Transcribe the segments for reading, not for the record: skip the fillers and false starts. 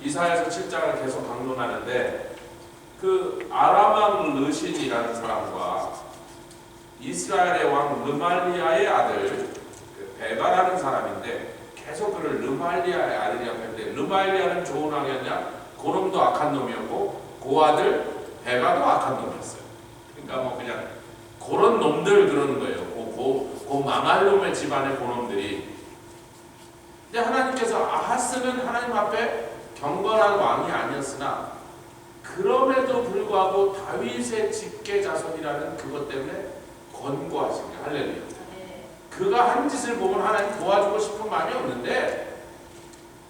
이사야서 7장을 계속 강론하는데 그 아람왕 르신이라는 사람과 이스라엘의 왕 르말리아의 아들 베가라는 사람인데 계속 그를 르말리아의 아들이라고 했는데 르말리아는 좋은 왕이었냐? 그놈도 악한 놈이었고 그 아들 베가도 악한 놈이었어요. 그러니까 뭐 그냥 그런 놈들 그러는 거예요. 그 망할 놈의 집안의 그놈들이. 근데 하나님께서 아하스는 하나님 앞에 경건한 왕이 아니었으나 그럼에도 불구하고 다윗의 직계 자손이라는 그것 때문에 권고하신 거예요. 할렐루야. 그가 한 짓을 보면 하나님 도와주고 싶은 마음이 없는데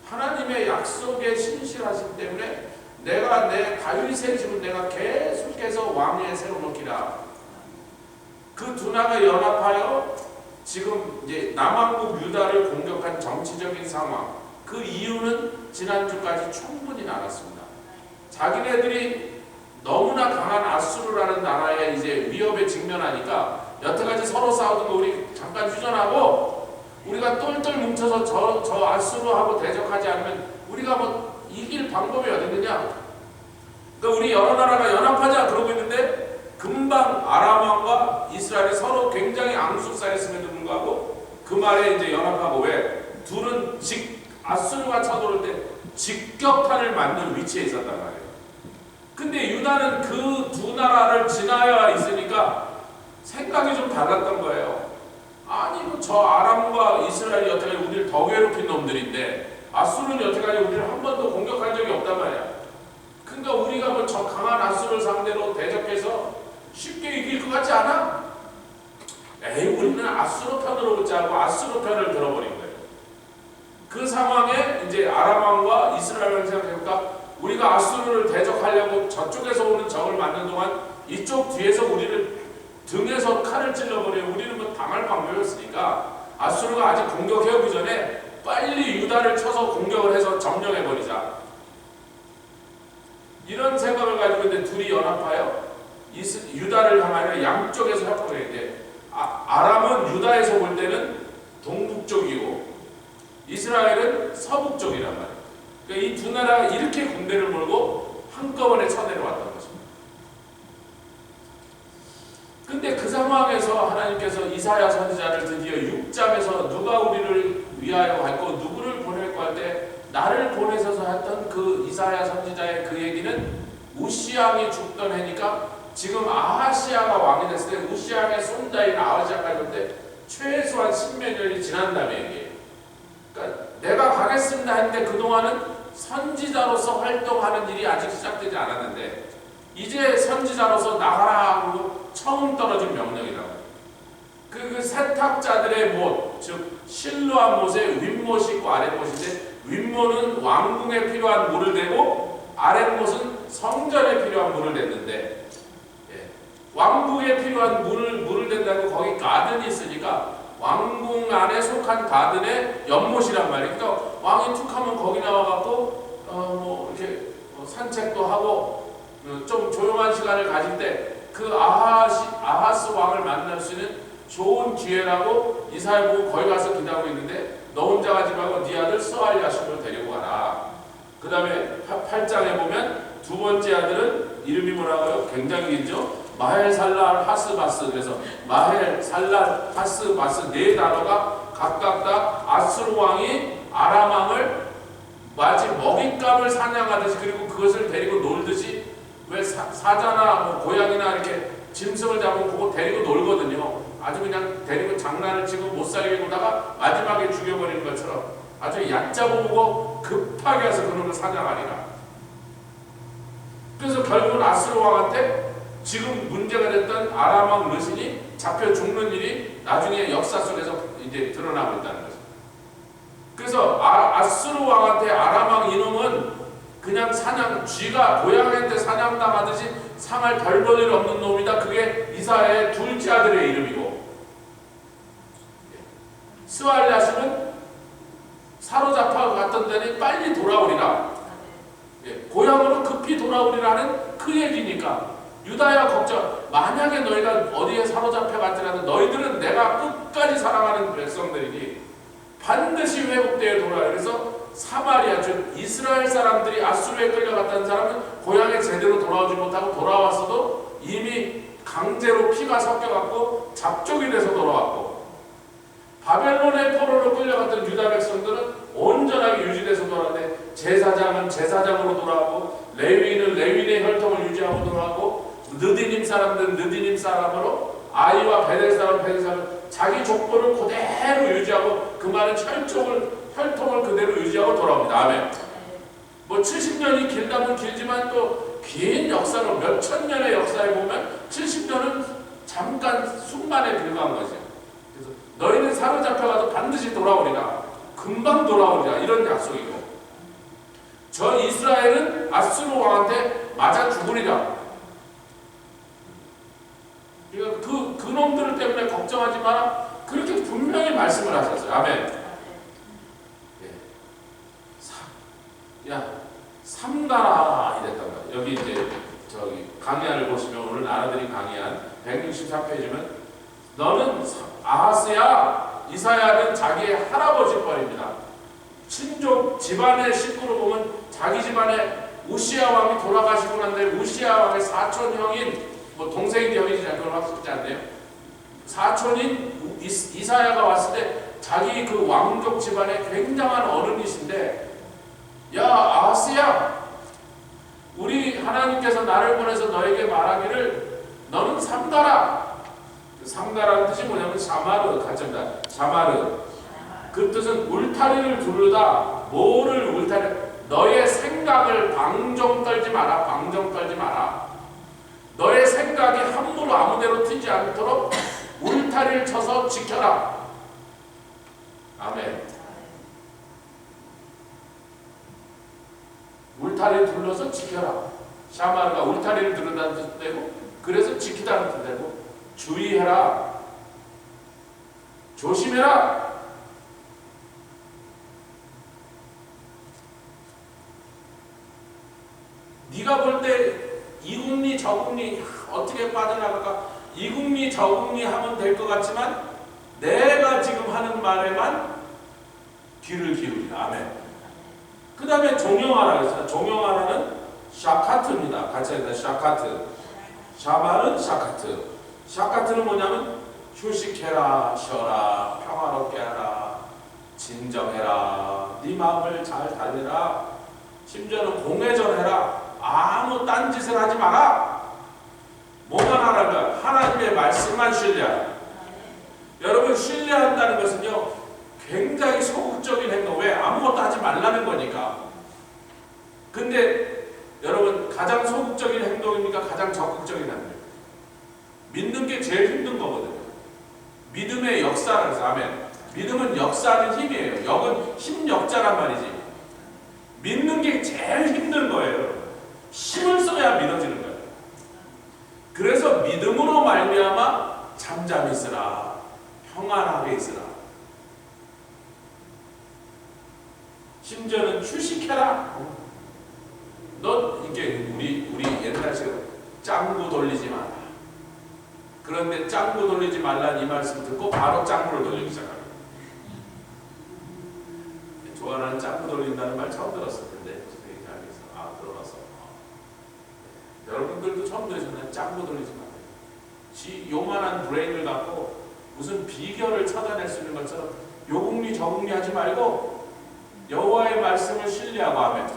하나님의 약속에 신실하신 때문에 내가 내 다윗의 집은 내가 계속해서 왕위에 세워놓기라. 그 두 나라가 연합하여 지금 이제 남왕국 유다를 공격한 정치적인 상황, 그 이유는 지난주까지 충분히 나눴습니다. 자기네들이 너무나 강한 아수르라는 나라에 이제 위협에 직면하니까 여태까지 서로 싸우던 거 우리 잠깐 휴전하고 우리가 똘똘 뭉쳐서 저 아수르하고 대적하지 않으면 우리가 뭐 이길 방법이 어디 있느냐? 그러니까 우리 여러 나라가 연합하자 그러고 있는데 금방 아람 왕과 이스라엘이 서로 굉장히 앙숙사했음에도 불구하고 그 말에 이제 연합하고 왜? 둘은 아수르가 쳐들어올 때 직격탄을 맞는 위치에 있었단 말이에요. 근데 유다는 그 두 나라를 지나야 있으니까 생각이 좀 달랐던 거예요. 아니 뭐 저 아람과 이스라엘이 여태까지 우리를 더 괴롭힌 놈들인데 아수르는 여태까지 우리를 한 번도 공격한 적이 없단 말이야. 그러니까 우리가 뭐 저 강한 아수르를 상대로 대적해서 쉽게 이길 것 같지 않아? 에이 우리는 아수르 편으로 붙자 하고 아수르 편을 들어버린 거예요. 그 상황에 이제 아람 왕과 이스라엘 왕이 생각해보니까 우리가 아수르를 대적하려고 저쪽에서 오는 적을 맞는 동안 이쪽 뒤에서 우리를 등에서 칼을 찔러버리면 우리는 뭐 당할 방법이었으니까 아수르가 아직 공격해오기 전에 빨리 유다를 쳐서 공격을 해서 점령해버리자. 이런 생각을 가지고 있는데 둘이 연합하여 유다를 향하여 양쪽에서 협박을 했는데 아람은 유다에서 볼 때는 동북쪽이고 이스라엘은 서북쪽이란 말이에요. 그러니까 이 두 나라가 이렇게 군대를 몰고 한꺼번에 쳐내려왔던 것입니다. 근데 그 상황에서 하나님께서 이사야 선지자를 드디어 6장에서 누가 우리를 위하여 갈 거 누구를 보낼 거 할 때 나를 보내셔서 했던 그 이사야 선지자의 그 얘기는 우시앙이 죽던 해니까 지금 아하시아가 왕이 됐을 때 우시앙의 손자인 아하시아가 있는데 최소한 10몇 년이 지난 다음에 얘기해요. 그러니까 내가 가겠습니다 했는데 그동안은 선지자로서 활동하는 일이 아직 시작되지 않았는데 이제 선지자로서 나가라 하고 처음 떨어진 명령이라고. 그 세탁자들의 못, 즉 실로한 못에 윗못이 있고 아랫못인데 윗못은 왕궁에 필요한 물을 대고 아랫못은 성전에 필요한 물을 댔는데 왕궁에 필요한 물을 댄다고 거기 가든이 있으니까 왕궁 안에 속한 가든의 연못이란 말이에요. 그러니까 왕이 툭 하면 거기 나와갖고 뭐 이렇게 산책도 하고 좀 조용한 시간을 가질 때 그 아하스 왕을 만날 수 있는 좋은 기회라고 이사야 보고 거기 가서 기다리고 있는데 너 혼자 가지 말고 네 아들 스알야십을 데리고 가라. 그 다음에 8장에 보면 두 번째 아들은 이름이 뭐라고요? 굉장히 길죠? 마헬살랄 하스바스. 그래서 마헬살랄 하스바스 네 단어가 각각 다 아수르 왕이 아람 왕을 마치 먹잇감을 사냥하듯이 그리고 그것을 데리고 놀듯이 왜 사자나 뭐 고양이나 이렇게 짐승을 잡으면 그거 데리고 놀거든요. 아주 그냥 데리고 장난을 치고 못 살게 보다가 마지막에 죽여버리는 것처럼 아주 얕잡아 보고 급하게 해서 그놈을 사냥하리라. 그래서 결국은 아수르 왕한테 지금 문제가 됐던 아람 왕 르신이 잡혀 죽는 일이 나중에 역사 속에서 이제 드러나고 있다는 거죠. 그래서 아수르 왕한테 아람 왕 이놈은 그냥 쥐가 고양이한테 사냥당하듯이 상할 별 볼 일 없는 놈이다. 그게 이사야의 둘째 아들의 이름이고 스알야십은 사로잡혀 갔던 데니 빨리 돌아오리라. 고향으로 급히 돌아오리라는 그 얘기니까 유다야 걱정. 만약에 너희가 어디에 사로잡혀 갔더라도 너희들은 내가 끝까지 사랑하는 백성들이니 반드시 회복되어 돌아오라. 그래서 사마리아 즉 이스라엘 사람들이 아수르에 끌려갔다는 사람은 고향에 제대로 돌아오지 못하고 돌아왔어도 이미 강제로 피가 섞여갖고 잡족이 돼서 돌아왔고, 바벨론의 포로로 끌려갔던 유다 백성들은 온전하게 유지돼서 돌아왔는데 제사장은 제사장으로 돌아오고 레위인은 레위인의 혈통을 유지하고 돌아오고 느디님 사람들은 느디님 사람으로 아이와 베델 사람 베델 사람 자기 족보를 그대로 유지하고 그 말은 혈통을 그대로 유지하고 돌아옵니다. 아멘. 뭐 70년이 길다면 길지만 또 긴 역사로 몇천 년의 역사에 보면 70년은 잠깐 순간에 불과한 거죠. 그래서 너희는 사로잡혀가도 반드시 돌아오리라. 금방 돌아오리라. 이런 약속이고, 저 이스라엘은 아수르 왕한테 맞아 죽으리라. 그러니까 그 놈들 때문에 걱정하지 마라. 그렇게 분명히 말씀을 하셨어요. 아멘. 삼가라 이랬단 말이에요. 여기 이제 저기 강의안을 보시면 오늘 나라들이 강의한 164페이지면 너는 아하스야, 이사야는 자기의 할아버지 뻘입니다. 친족 집안의 식구로 보면 자기 집안에 우시야 왕이 돌아가시고 난데 우시야 왕의 사촌 형인 뭐 동생이 형이지 그걸 확실하지 않네요. 사촌인 이사야가 왔을 때 자기 그 왕족 집안의 굉장한 어른이신데, 야 아하스야, 우리 하나님께서 나를 보내서 너에게 말하기를 너는 삼가라. 삼가라는 뜻이 뭐냐면 샤마르 가짜입니다. 샤마르. 그 뜻은 울타리를 두르다. 뭐를 울타리? 너의 생각을 방종 떨지 마라. 방종 떨지 마라. 너의 생각이 함부로 아무데로 튀지 않도록 울타리를 쳐서 지켜라. 아멘. 울타리를 둘러서 지켜라. 샤마르가 울타리를 두른다는 뜻되고, 그래서 지키다는 뜻되고, 주의해라. 조심해라. 네가 볼 때 이국리 저국리 어떻게 빠져나갈까? 이국리 저국리 하면 될 것 같지만 내가 지금 하는 말에만 귀를 기울이라. 아멘. 그 다음에 종용하라 그랬어요. 종용하라는 샤카트입니다. 같이 해서 샤카트. 샤마는 샤카트. 샤카트는 뭐냐면 휴식해라, 쉬어라, 평화롭게 하라, 진정해라, 네 마음을 잘 달래라, 심지어는 공회전해라. 아무 딴짓을 하지 마라. 뭐만 하라고요? 하나님의 말씀만 신뢰하라. 여러분, 신뢰한다는 것은요 굉장히 소극적인 행동. 왜? 아무것도 하지 말라는 거니까. 근데 여러분, 가장 소극적인 행동입니까? 가장 적극적인 행동? 믿는 게 제일 힘든 거거든요. 믿음의 역사라고 해서. 아멘. 믿음은 역사하는 힘이에요. 역은 힘역자란 말이지. 믿는 게 제일 힘든 거예요. 힘을 써야 믿어지는 거예요. 그래서 믿음으로 말미암아 잠잠히 있으라, 평안하게 있으라, 심지어는 휴식해라. 너 이게 우리 옛날식으로 짱구 돌리지 마라. 그런데 짱구 돌리지 말라는 이 말씀 듣고 바로 짱구를 돌리기 시작합니다. 조아라는 짱구 돌린다는 말 처음 들었을 텐데 들어봤어. 여러분들도 처음 들으셨나요? 짱구 돌리지 마라. 지 요만한 브레인을 갖고 무슨 비결을 찾아낼 수 있는 것처럼 요국리 저국리 하지 말고 여호와의 말씀을 신뢰하고 하면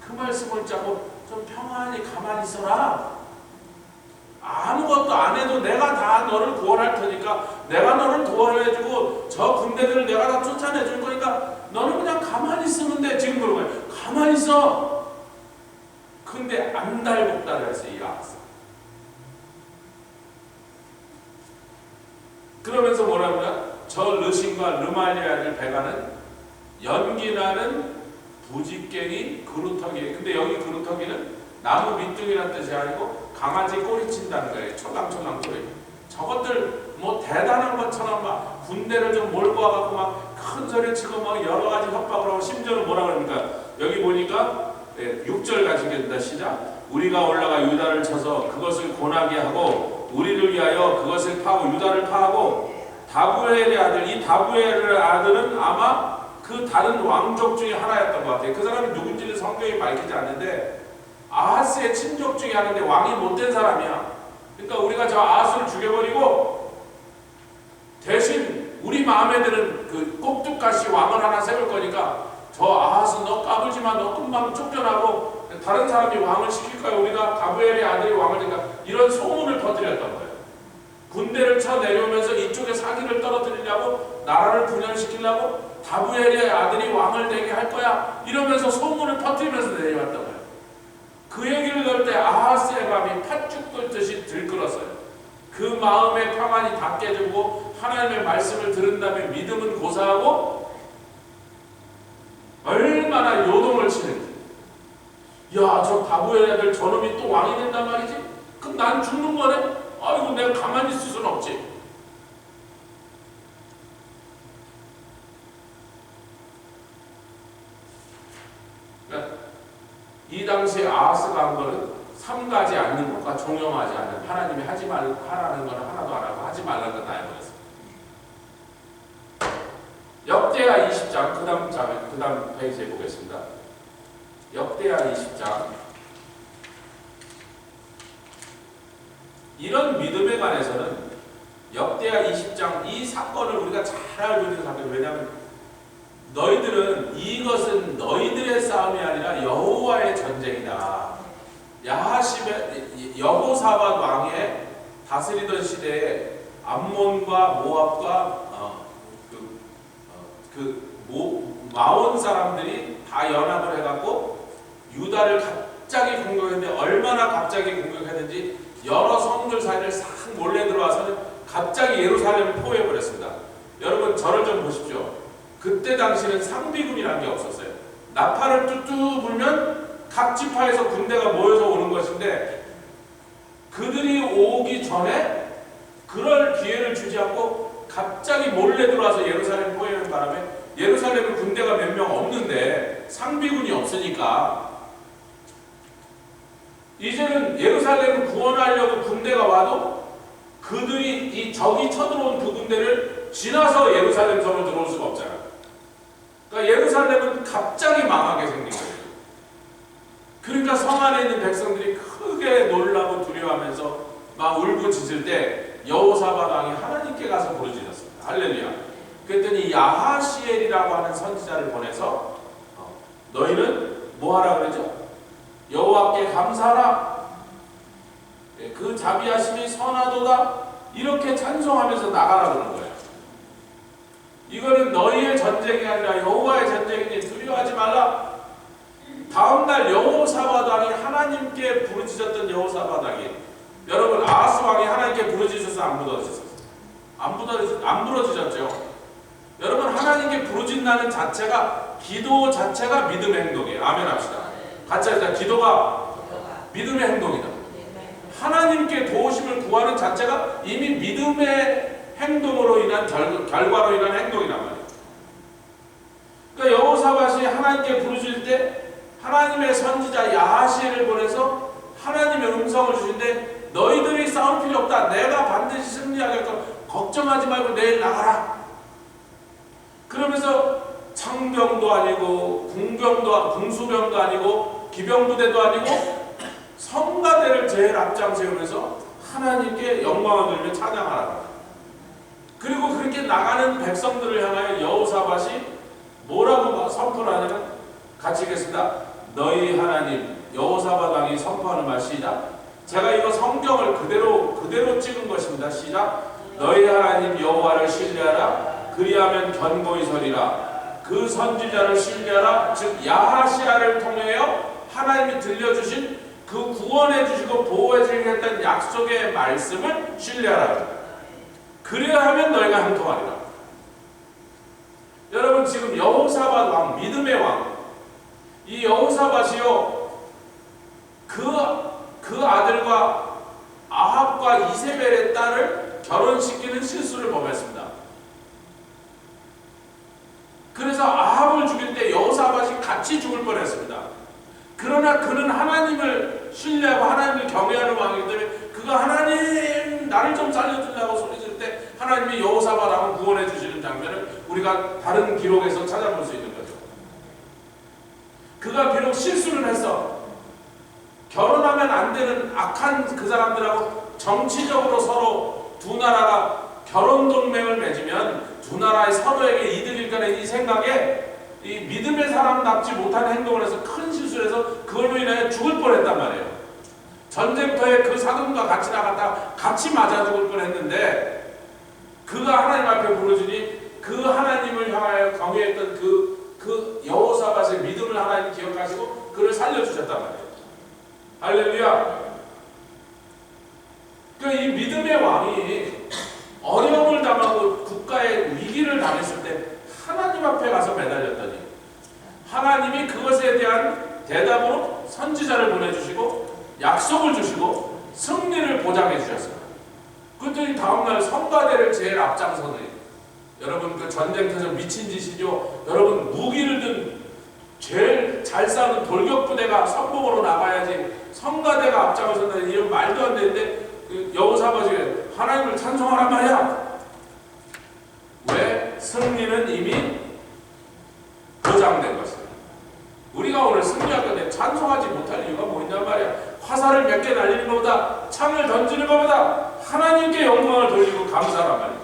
그 말씀을 짜고 좀 평안히 가만히 있어라. 아무것도 안 해도 내가 다 너를 구원할 테니까, 내가 너를 구원해주고 저 군대들을 내가 다 쫓아내줄 거니까 너는 그냥 가만히 있으면 돼. 지금 그런 거예요. 가만히 있어. 근데 안달복달을 해서 일어났어. 그러면서 뭐라고요? 저 르신과 르말리아를 배가는 연기나는 부직갱이 그루터기. 근데 여기 그루터기는 나무 밑둥이라는 뜻이 아니고 강아지 꼬리 친다는 거예요. 촐랑촐랑 꼬리. 저것들 뭐 대단한 것처럼 막 군대를 좀 몰고 와갖고 막 큰 소리 치고 막 여러 가지 협박을 하고, 심지어는 뭐라 그럽니까? 여기 보니까 6절 가시겠다. 시작. 우리가 올라가 유다를 쳐서 그것을 고나게 하고 우리를 위하여 그것을 파고 유다를 파하고 다부엘의 아들, 이 다부엘의 아들은 아마 그 다른 왕족 중에 하나였던 것 같아요. 그 사람이 누군지는 성경이 밝히지 않는데 아하스의 친족 중에 하나인데 왕이 못된 사람이야. 그러니까 우리가 저 아하스를 죽여버리고 대신 우리 마음에 드는 그 꼭두가시 왕을 하나 세울 거니까 저 아하스 너 까불지마, 너 금방 쫓겨나고 다른 사람이 왕을 시킬 거야. 우리가 가브엘의 아들이 왕을 되니까 이런 소문을 퍼뜨렸던 거예요. 군대를 쳐 내려오면서 이쪽에 사기를 떨어뜨리려고 나라를 분열시키려고 다부엘의 아들이 왕을 되게 할 거야 이러면서 소문을 퍼뜨리면서 내려왔던 거예요. 그 얘기를 들을 때 아하스의 마음이 팥죽 끓듯이 들끓었어요. 그 마음의 평안이 다 깨지고 하나님의 말씀을 들은 다음에 믿음은 고사하고 얼마나 요동을 치는지. 야, 저 다부엘 애들 저놈이 또 왕이 된단 말이지? 그럼 난 죽는 거네? 아이고 내가 가만히 있을 수는 없지. 그러니까 이 당시에 아하스가 한 거는 삼가지 않는 것과 종용하지 않는 하나님이 하지 말라는 거는 하나도 안 하고 하지 말라는 건 다 해버렸어요. 역대하 20장 그 다음 페이지에 보겠습니다. 역대하 20장. 이런 믿음에 관해서는 역대하 20장 이 사건을 우리가 잘 알고 있는 사건이에요. 왜냐하면 너희들은 이것은 너희들의 싸움이 아니라 여호와의 전쟁이다. 여호사밧 왕의 다스리던 시대에 암몬과 모압과 마온 사람들이 다 연합을 해갖고 유다를 갑자기 공격했는데 얼마나 갑자기 공격했는지 여러 성들 사이를 싹 몰래 들어와서는 갑자기 예루살렘을 포위해버렸습니다. 여러분 저를 좀 보십시오. 그때 당시는 상비군이라는 게 없었어요. 나팔을 뚜뚜 불면 각 지파에서 군대가 모여서 오는 것인데 그들이 오기 전에 그럴 기회를 주지 않고 갑자기 몰래 들어와서 예루살렘 포위하는 바람에 예루살렘은 군대가 몇 명 없는데 상비군이 없으니까 이제는 예루살렘을 구원하려고 군대가 와도 그들이 이 적이 쳐들어온 그 군대를 지나서 예루살렘 성을 들어올 수가 없잖아. 그러니까 예루살렘은 갑자기 망하게 생긴 거예요. 그러니까 성 안에 있는 백성들이 크게 놀라고 두려워하면서 막 울고짖을 때 여호사밧 왕이 하나님께 가서 부르짖었습니다. 할렐루야. 그랬더니 야하시엘이라고 하는 선지자를 보내서 너희는 뭐하라 그러죠? 여호와께 감사하라. 그 자비하심이 선하도다. 이렇게 찬송하면서 나가라 그러는 거예요. 이거는 너희의 전쟁이 아니라 여호와의 전쟁이니 두려워하지 말라. 다음날 여호사밧 왕이 하나님께 부르짖었던 여호사밧 왕이 여러분 아하스 왕이 하나님께 부르짖었어 안 부르짖었어? 안 부르짖었죠. 여러분 하나님께 부르짖는다는 자체가 기도 자체가 믿음의 행동이에요. 아멘 합시다. 같이 하자. 기도가 믿음의 행동이다. 하나님께 도우심을 구하는 자체가 이미 믿음의 행동으로 인한 결과로 인한 행동이란 말이에요. 그러니까 여호사밧이 하나님께 부르짖을 때 하나님의 선지자 야하시엘을 보내서 하나님의 음성을 주신데 너희들이 싸울 필요 없다. 내가 반드시 승리하겠다. 걱정하지 말고 내일 나가라. 그러면서 창병도 아니고 궁수병도 아니고 기병부대도 아니고 성가대를 제일 앞장 세우면서 하나님께 영광을 돌리며 찬양하라. 그리고 그렇게 나가는 백성들을 향하여 여호사밧이 뭐라고 선포를 하냐면 같이 읽겠습니다. 너희 하나님 여호사밧 왕이 선포하는 말 시작. 제가 이거 성경을 그대로 찍은 것입니다. 시작. 너희 하나님 여호와를 신뢰하라. 그리하면 견고히 서리라. 그 선지자를 신뢰하라. 즉 야하시야를 통하여 하나님이 들려주신 그 구원해 주시고 보호해 주시겠다는 약속의 말씀을 신뢰하라. 그래야 하면 너희가 형통하리라. 여러분 지금 여호사밧 왕 믿음의 왕 이 여호사밧이요 그 아들과 아합과 이세벨의 딸을 결혼시키는 실수를 범했습니다. 그래서 아합을 죽일 때 여호사밧이 같이 죽을 뻔했습니다. 그러나 그는 하나님을 신뢰하고 하나님을 경외하는 왕이기 때문에 그가 하나님 나를 좀 살려주려고 소리 지를 때 하나님이 여호사밧 왕을 구원해 주시는 장면을 우리가 다른 기록에서 찾아볼 수 있는 거죠. 그가 비록 실수를 해서 결혼하면 안 되는 악한 그 사람들하고 정치적으로 서로 두 나라가 결혼 동맹을 맺으면 두 나라의 서로에게 이득일 거라는 이 생각에 이 믿음의 사람답지 못한 행동을 해서 큰 실수를 해서 그걸로 인해 죽을 뻔했단 말이에요. 전쟁터에 그 사돈과 같이 나갔다가 같이 맞아 죽을 뻔했는데 그가 하나님 앞에 부르짖으니 그 하나님을 향하여 경외했던 그 여호사밧의 믿음을 하나님 기억하시고 그를 살려주셨단 말이에요. 할렐루야. 그러니까 이 믿음의 왕이 어려움을 당하고 국가의 위기를 당했을 때 하나님 앞에 가서 매달렸더니 하나님이 그것에 대한 대답으로 선지자를 보내주시고 약속을 주시고 승리를 보장해 주셨습니다. 그랬더니 다음날 성가대를 제일 앞장서는 여러분 그 전쟁터에서 미친 짓이죠. 여러분 무기를 든 제일 잘 싸우는 돌격부대가 성공으로 나가야지 성가대가 앞장을 선다는 이런 말도 안 되는데 그 여호사밧이 하나님을 찬송하란 말이야. 왜? 승리는 이미 보장된 것입니다. 우리가 오늘 승리할 건데 찬송하지 못할 이유가 뭐 있냔 말이야. 화살을 몇 개 날리는 것보다 창을 던지는 것보다 하나님께 영광을 돌리고 감사하란 말이야.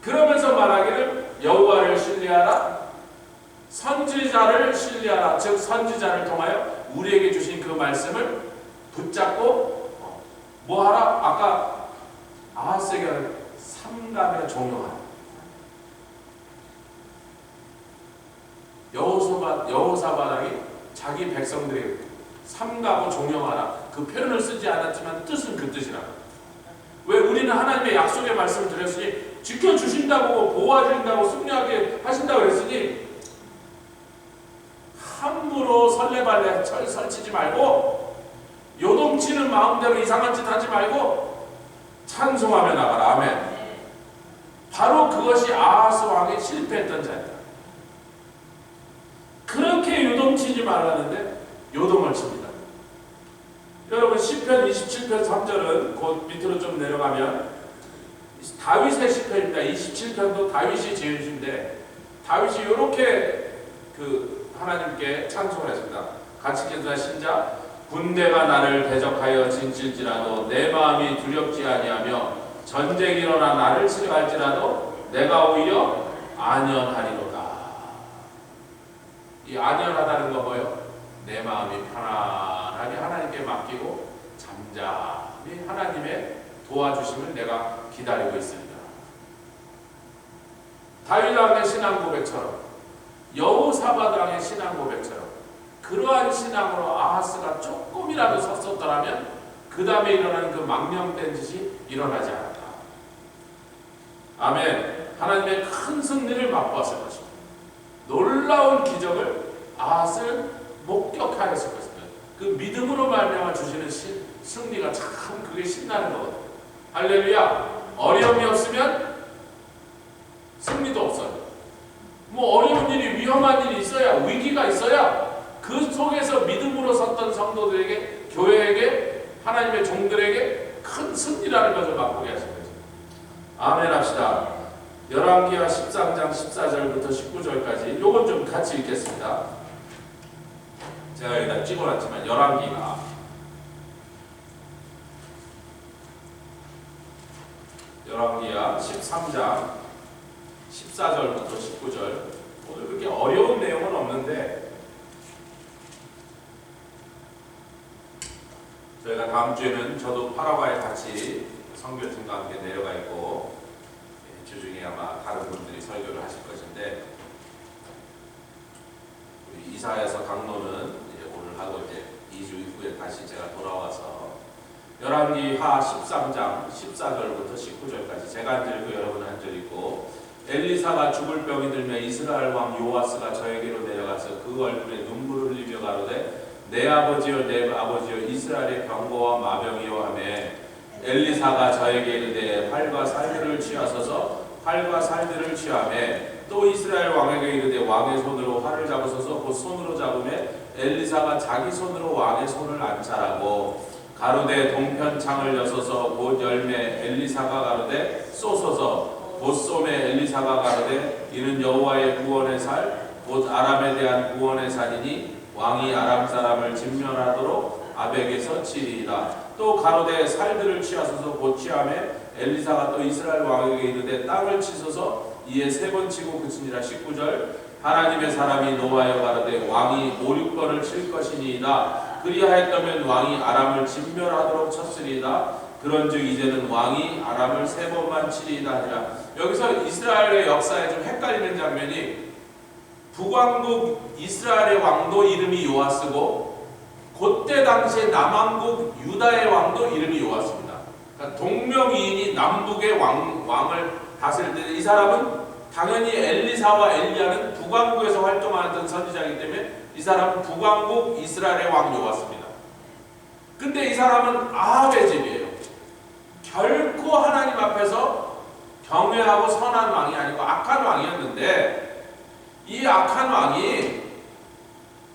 그러면서 말하기를 여호와를 신뢰하라, 선지자를 신뢰하라. 즉 선지자를 통하여 우리에게 주신 그 말씀을 붙잡고 뭐하라? 아까 아하스에게 삼가며 종용하라. 여호사밧이 자기 백성들에게 삼가고 종용하라. 그 표현을 쓰지 않았지만 뜻은 그 뜻이라고. 왜? 우리는 하나님의 약속의 말씀을 드렸으니 지켜주신다고 보호하신다고 승리하게 하신다고 그랬으니 함부로 설레발레 설치지 말고 요동치는 마음대로 이상한 짓 하지 말고 찬송하며 나가라. 아멘. 바로 그것이 아하스 왕이 실패했던 자리다. 그렇게 요동치지 말라는데 요동을 칩니다. 여러분 시편 27편 3절은 곧 밑으로 좀 내려가면 다윗의 시편입니다. 27편도 다윗이 지으신데 다윗이 이렇게 하나님께 찬송을 했습니다. 같이 기도하 신자. 군대가 나를 대적하여 진칠지라도 내 마음이 두렵지 아니하며 전쟁이 일어나 나를 치려 할지라도 내가 오히려 안연하리로다. 이 안연하다는 거 뭐예요? 내 마음이 편안하게 하나님께 맡기고 잠잠히 하나님의 도와주심을 내가 기다리고 있습니다. 다윗 왕의 신앙 고백처럼 여호사밧 왕의 신앙 고백처럼 그러한 신앙으로 아하스가 조금이라도 섰었더라면 그 다음에 일어나는 그 망령된 짓이 일어나지 않았다. 아멘. 하나님의 큰 승리를 맛보았을 것입니다. 놀라운 기적을 아하스는 목격하였을 것입니다. 그 믿음으로 말미암아 주시는 승리가 참 그게 신나는 거거든요. 할렐루야. 어려움이 없으면 승리도 없어요. 뭐 어려운 일이 위험한 일이 있어야 위기가 있어야 그 속에서 믿음으로 섰던 성도들에게 교회에게 하나님의 종들에게 큰 승리라는 것을 맛보게 하신 거죠. 아멘 합시다. 열왕기하 13장 14절부터 19절까지 요건 좀 같이 읽겠습니다. 제가 여기다 찍어놨지만 열왕기하 13장 14절부터 19절. 오늘 그렇게 어려운 내용은 없는데 저희가 다음 주에는 저도 파라과이 같이 선교팀과 함께 내려가 있고 주중에 아마 다른 분들이 설교를 하실 것인데 우리 이사야서 강론은 이제 오늘 하고 이제 2주 이후에 다시 제가 돌아와서 열왕기하 13장 14절부터 19절까지 제가 한 절 읽고 여러분은 한 절 읽고 엘리사가 죽을 병이 들며 이스라엘 왕 요아스가 저에게로 내려가서 그 얼굴에 눈물을 흘리며 가로되 내 아버지여 내 아버지여 이스라엘의 병거와 마병이여 하매 엘리사가 저에게 이르되 활과 살들을 취하소서 활과 살들을 취하매 또 이스라엘 왕에게 이르되 왕의 손으로 활을 잡으소서 곧 손으로 잡으매 엘리사가 자기 손으로 왕의 손을 안찰하고 가로되 동편 창을 여소서 곧 열매 엘리사가 가로되 쏘소서 보솜에 엘리사가 가로되 이는 여호와의 구원의 살 곧 아람에 대한 구원의 살이니 왕이 아람 사람을 진멸하도록 아벡에서 치리이다. 또 가로되 살들을 취하소서 곧 취하매 엘리사가 또 이스라엘 왕에게 이르되 땅을 치소서 이에 3번 치고 그치니라. 19절 하나님의 사람이 노하여 가로되 왕이 5-6번을 칠 것이니이다. 그리하였다면 왕이 아람을 진멸하도록 쳤으리이다. 그런즉 이제는 왕이 아람을 3번만 치리이다 하니라. 여기서 이스라엘의 역사에 좀 헷갈리는 장면이 북왕국 이스라엘의 왕도 이름이 요아스고 그때 당시에 남왕국 유다의 왕도 이름이 요아스입니다. 그러니까 동명이인이 남북의 왕을 다스릴 때 이 사람은 당연히 엘리사와 엘리야는 북왕국에서 활동하던 선지자이기 때문에 이 사람은 북왕국 이스라엘의 왕 요아스입니다. 근데 이 사람은 아합의 집이에요. 결코 하나님 앞에서 경외하고 선한 왕이 아니고 악한 왕이었는데 이 악한 왕이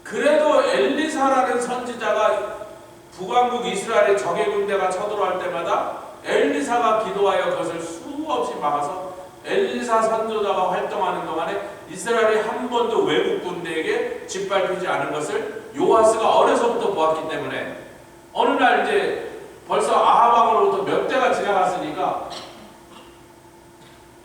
그래도 엘리사라는 선지자가 북왕국 이스라엘의 적의 군대가 쳐들어올 때마다 엘리사가 기도하여 그것을 수없이 막아서 엘리사 선지자가 활동하는 동안에 이스라엘이 한 번도 외국 군대에게 짓밟히지 않은 것을 요아스가 어려서부터 보았기 때문에 어느 날 이제 벌써 아합 왕으로부터 몇 대가 지나갔으니까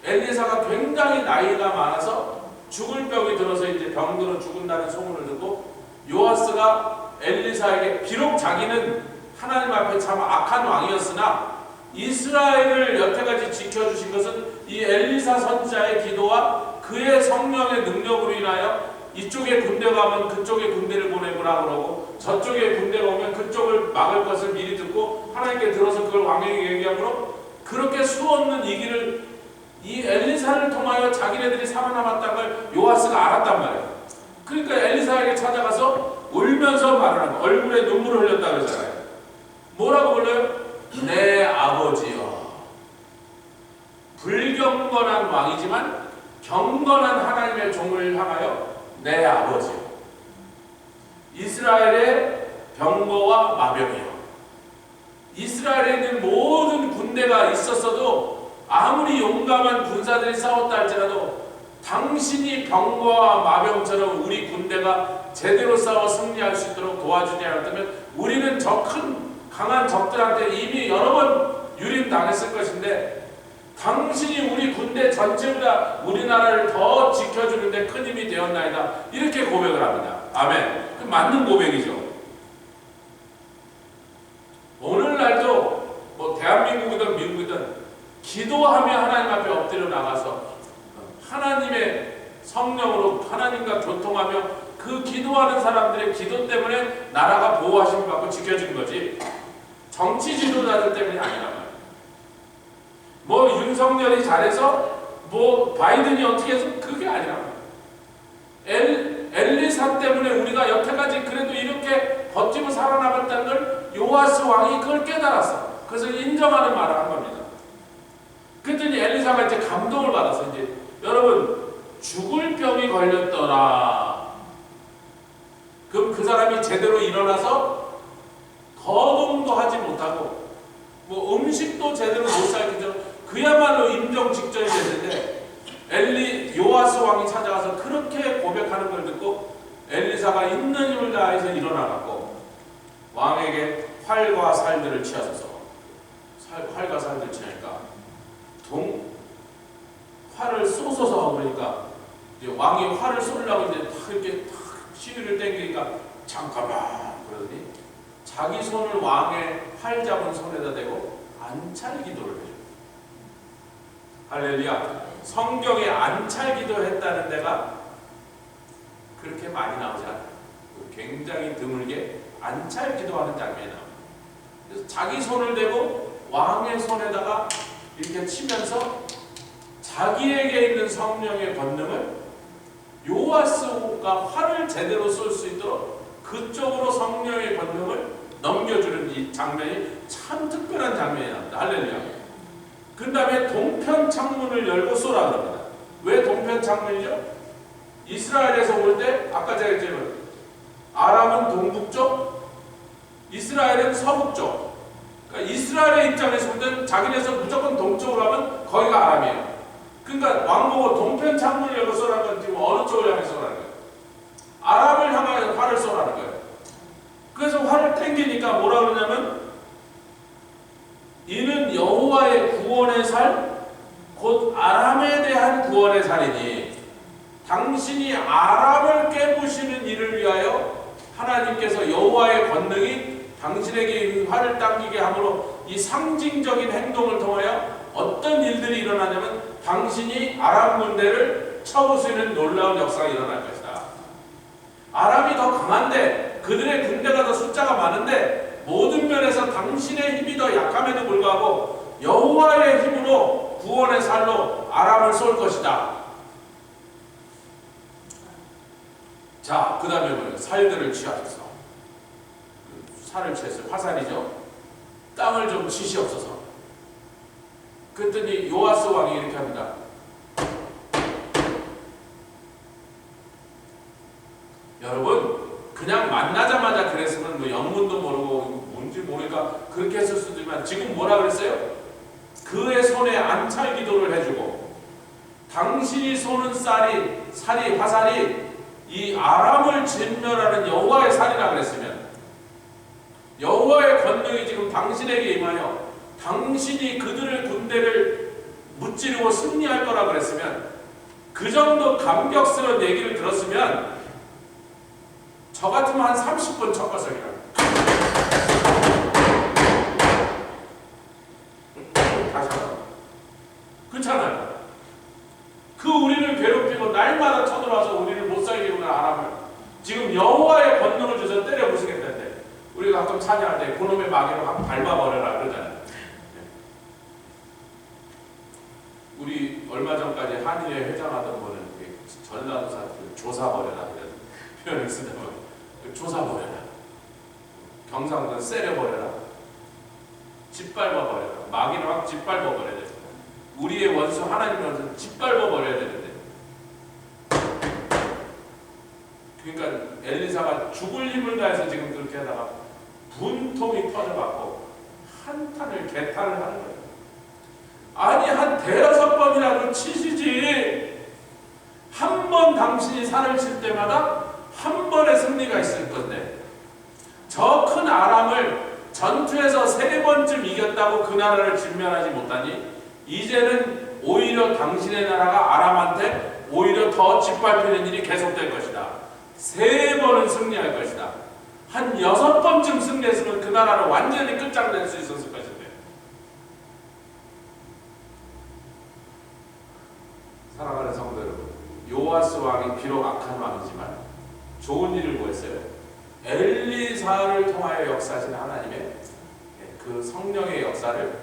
엘리사가 굉장히 나이가 많아서 죽을 병이 들어서 이제 병들어 죽은다는 소문을 듣고 요아스가 엘리사에게 비록 자기는 하나님 앞에 참 악한 왕이었으나 이스라엘을 여태까지 지켜주신 것은 이 엘리사 선지자의 기도와 그의 성령의 능력으로 인하여 이쪽에 군대가 오면 그쪽에 군대를 보내보라 그러고 저쪽에 군대가 오면 그쪽을 막을 것을 미리 듣고 하나님께 들어서 그걸 왕에게 얘기하므로 그렇게 수없는 이 길을 이 엘리사를 통하여 자기네들이 살아남았다는 걸 요아스가 알았단 말이에요. 그러니까 엘리사에게 찾아가서 울면서 말을 하고 얼굴에 눈물을 흘렸다 그러잖아요. 뭐라고 불러요? 내 아버지여. 불경건한 왕이지만 경건한 하나님의 종을 향하여 내 아버지여. 이스라엘의 병거와 마병이여. 이스라엘에 있는 모든 군대가 있었어도 아무리 용감한 군사들이 싸웠다 할지라도 당신이 병거와 마병처럼 우리 군대가 제대로 싸워 승리할 수 있도록 도와주지 않았다면 우리는 저 큰 강한 적들한테 이미 여러 번 유린당했을 것인데 당신이 우리 군대 전체보다 우리나라를 더 지켜주는데 큰 힘이 되었나이다. 이렇게 고백을 합니다. 아멘. 그 맞는 고백이죠. 오늘날도 뭐 대한민국이든 미국이든 기도하며 하나님 앞에 엎드려 나가서 하나님의 성령으로 하나님과 교통하며 그 기도하는 사람들의 기도 때문에 나라가 보호하심을 받고 지켜진 거지 정치 지도자들 때문이 아니란 말이에요. 뭐 윤석열이 잘해서 뭐 바이든이 어떻게 해서 그게 아니란 말이에요. 엘리사 때문에 우리가 여태까지 그래도 이렇게 버티고 살아남았다는 걸 요아스 왕이 그걸 깨달았어. 그래서 인정하는 말을 한 겁니다. 그랬더니 엘리사가 이제 감동을 받아서 이제 여러분 죽을 병이 걸렸더라. 그럼 그 사람이 제대로 일어나서 거동도 하지 못하고 뭐 음식도 제대로 못 살기 전 그야말로 임종 직전이 됐는데 요아스 왕이 찾아가서 그렇게 고백하는 걸 듣고 엘리사가 있는 힘을 다해서 일어나갖고 왕에게 활과 살들을 취하소서. 활과 살들을 취하니까 활을 쏘소서 하고 그러니까 이제 왕이 활을 쏘려고 이제 탁 이렇게 탁 시위를 땡기니까 잠깐만 그러더니 자기 손을 왕의 활 잡은 손에다 대고 안찰 기도를 해줘. 할렐루야. 성경에 안찰 기도했다는 데가 그렇게 많이 나오지 않아요. 굉장히 드물게 안찰 기도하는 장면이 나옵니다. 그래서 자기 손을 대고 왕의 손에다가 이렇게 치면서 자기에게 있는 성령의 권능을 요아스가 활을 제대로 쏠 수 있도록 그쪽으로 성령의 권능을 넘겨주는 이 장면이 참 특별한 장면이 나옵니다. 할렐루야. 그 다음에 동편 창문을 열고 쏘라 그럽니다. 왜 동편 창문이죠? 이스라엘에서 올 때 아까 제가 했지만 아람은 동북쪽, 이스라엘은 서북쪽. 그러니까 이스라엘의 입장에서 볼 때는 자기네에서 무조건 동쪽으로 가면 거기가 아람이에요. 그러니까 왕보고 동편 창문을 열고 쏘라는 건 지금 어느 쪽을 향해 쏘라는 거예요? 아람을 향하여 활을 쏘라는 거예요. 그래서 활을 땡기니까 뭐라 그러냐면 이는 여호와의 구원의 살 곧 아람에 대한 구원의 살이니 당신이 아람을 깨부시는 일을 위하여 하나님께서 여호와의 권능이 당신에게 활을 당기게 함으로 이 상징적인 행동을 통하여 어떤 일들이 일어나냐면 당신이 아람 군대를 쳐부수는 놀라운 역사가 일어날 것이다. 아람이 더 강한데 그들의 군대가 더 숫자가 많은데 모든 면에서 당신의 힘이 더 약함에도 불구하고 여호와의 힘으로 구원의 살로 아람을 쏠 것이다. 자, 그 다음에 뭐예요? 살들을 취하셔서 살을 취했어요. 화살이죠. 땅을 좀 치시옵소서. 그랬더니 요아스 왕이 이렇게 합니다. 여러분 그냥 만나자마자 그랬으면 뭐 영문도 모르고 뭔지 모르니까 그렇게 했을 수도 있지만 지금 뭐라 그랬어요? 그의 손에 안찰 기도를 해주고 당신이 쏘는 화살이 이 아람을 진멸하는 여호와의 살이라 그랬으면 여호와의 권능이 지금 당신에게 임하여 당신이 그들의 군대를 무찌르고 승리할 거라 그랬으면 그 정도 감격스러운 얘기를 들었으면 저 같으면 한 30분 쳤거든요. 다시 한번. 그렇잖아요. 그 우리를 괴롭히고 날마다 쳐들어와서 우리를 못 살게 하는 아람을 지금 여호와의 권능을 줘서 때려 부수겠다는데 우리가 가끔 찬양할 때 그놈의 마귀로 한번 밟아버려라 그러잖아요. 우리 얼마 전까지 한일회 회장하던 분은 전라도사 조사버려라 이런 표현을 쓰다가 조사버려라, 경상도는 세려버려라, 짓밟아버려라, 마귀를 확 짓밟아버려야 돼. 우리의 원수 하나님의 원수 짓밟아버려야 되는데 그러니까 엘리사가 죽을 힘을 다해서 지금 그렇게 하다가 분통이 터져갖고 한탄을 개탄을 하는 거예요. 아니 한 대여섯 번이라도 치시지. 한 번 당신이 산을 칠 때마다 한 번의 승리가 있을 건데 저 큰 아람을 전투에서 3번쯤 이겼다고 그 나라를 진멸하지 못하니 이제는 오히려 당신의 나라가 아람한테 오히려 더 짓밟히는 일이 계속될 것이다. 3번은 승리할 것이다. 한 6번쯤 승리했으면 그 나라를 완전히 끝장낼 수 있었을 것인데 사랑하는 성도 여러분, 요아스 왕이 비록 악한 왕이지만 좋은 일을 뭐 했어요? 엘리사를 통하여 역사하신 하나님의 그 성령의 역사를